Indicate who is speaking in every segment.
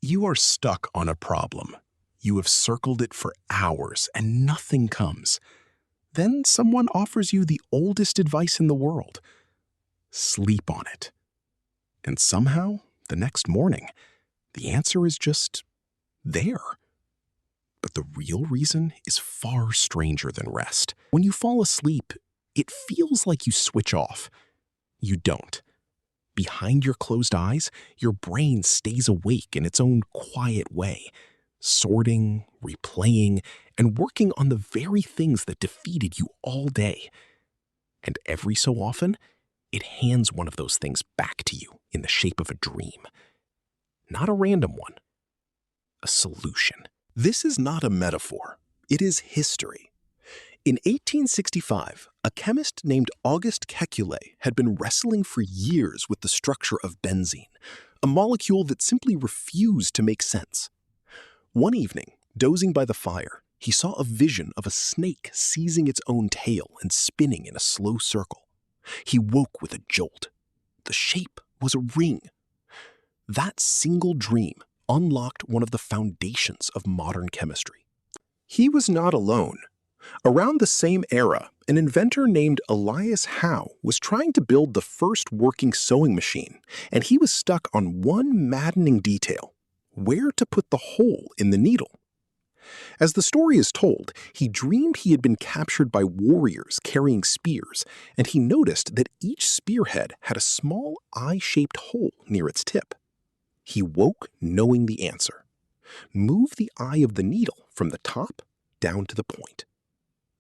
Speaker 1: You are stuck on a problem. You have circled it for hours and nothing comes. Then someone offers you the oldest advice in the world. Sleep on it. And somehow, the next morning, the answer is just there. But the real reason is far stranger than rest. When you fall asleep, it feels like you switch off. You don't. Behind your closed eyes, your brain stays awake in its own quiet way, sorting, replaying, and working on the very things that defeated you all day. And every so often, it hands one of those things back to you in the shape of a dream. Not a random one, a solution. This is not a metaphor. It is history. In 1865, a chemist named August Kekulé had been wrestling for years with the structure of benzene, a molecule that simply refused to make sense. One evening, dozing by the fire, he saw a vision of a snake seizing its own tail and spinning in a slow circle. He woke with a jolt. The shape was a ring. That single dream unlocked one of the foundations of modern chemistry. He was not alone. Around the same era, an inventor named Elias Howe was trying to build the first working sewing machine, and he was stuck on one maddening detail: where to put the hole in the needle. As the story is told, he dreamed he had been captured by warriors carrying spears, and he noticed that each spearhead had a small eye-shaped hole near its tip. He woke knowing the answer. Move the eye of the needle from the top down to the point.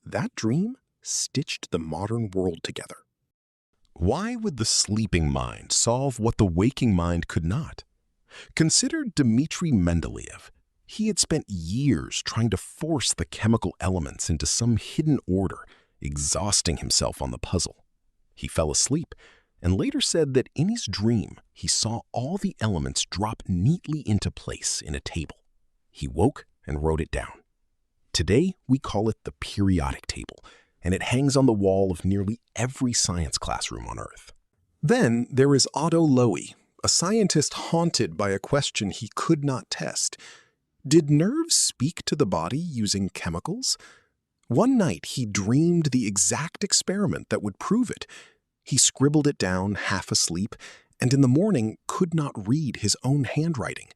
Speaker 1: That dream stitched the modern world together. Why would the sleeping mind solve what the waking mind could not? Consider Dmitri Mendeleev. He had spent years trying to force the chemical elements into some hidden order, exhausting himself on the puzzle. He fell asleep and later said that in his dream he saw all the elements drop neatly into place in a table. He woke and wrote it down. Today, we call it the periodic table, and it hangs on the wall of nearly every science classroom on Earth. Then there is Otto Loewy, a scientist haunted by a question he could not test. Did nerves speak to the body using chemicals? One night, he dreamed the exact experiment that would prove it. He scribbled it down half asleep, and in the morning could not read his own handwriting.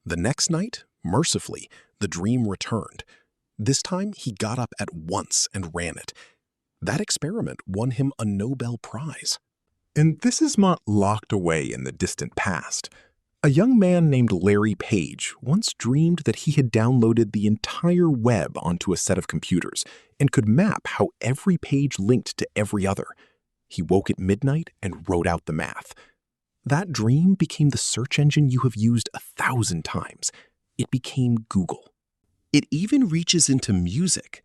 Speaker 1: The next night, mercifully, the dream returned. This time, he got up at once and ran it. That experiment won him a Nobel Prize. And this is not locked away in the distant past. A young man named Larry Page once dreamed that he had downloaded the entire web onto a set of computers and could map how every page linked to every other. He woke at midnight and wrote out the math. That dream became the search engine you have used 1,000 times. It became Google. It even reaches into music.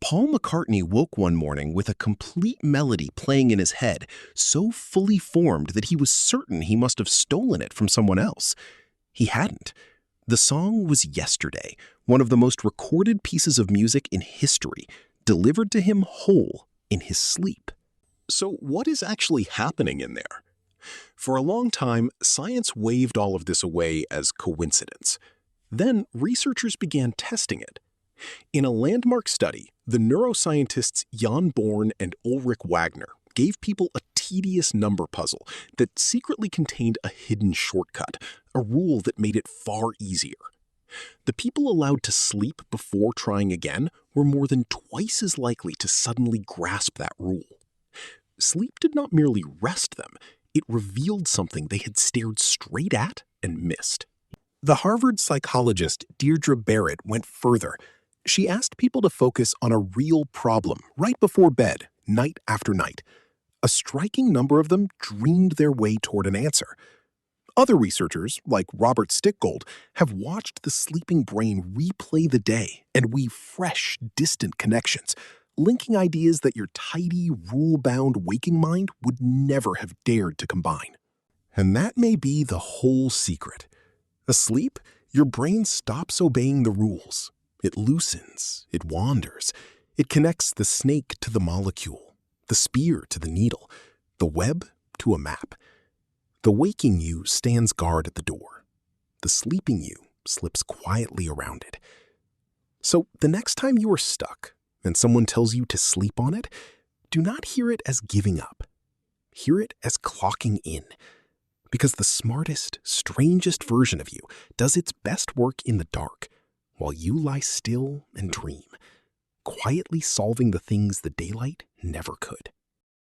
Speaker 1: Paul McCartney woke one morning with a complete melody playing in his head, so fully formed that he was certain he must have stolen it from someone else. He hadn't. The song was Yesterday, one of the most recorded pieces of music in history, delivered to him whole in his sleep. So what is actually happening in there? For a long time, science waved all of this away as coincidence. Then researchers began testing it. In a landmark study, the neuroscientists Jan Born and Ulrich Wagner gave people a tedious number puzzle that secretly contained a hidden shortcut, a rule that made it far easier. The people allowed to sleep before trying again were more than twice as likely to suddenly grasp that rule. Sleep did not merely rest them, it revealed something they had stared straight at and missed. The Harvard psychologist Deirdre Barrett went further. She asked people to focus on a real problem right before bed, night after night. A striking number of them dreamed their way toward an answer. Other researchers, like Robert Stickgold, have watched the sleeping brain replay the day and weave fresh, distant connections, linking ideas that your tidy, rule-bound waking mind would never have dared to combine. And that may be the whole secret. Asleep, your brain stops obeying the rules. It loosens, it wanders, it connects the snake to the molecule, the spear to the needle, the web to a map. The waking you stands guard at the door. the sleeping you slips quietly around it. So the next time you are stuck and someone tells you to sleep on it, do not hear it as giving up. Hear it as clocking in. Because the smartest, strangest version of you does its best work in the dark, while you lie still and dream, quietly solving the things the daylight never could.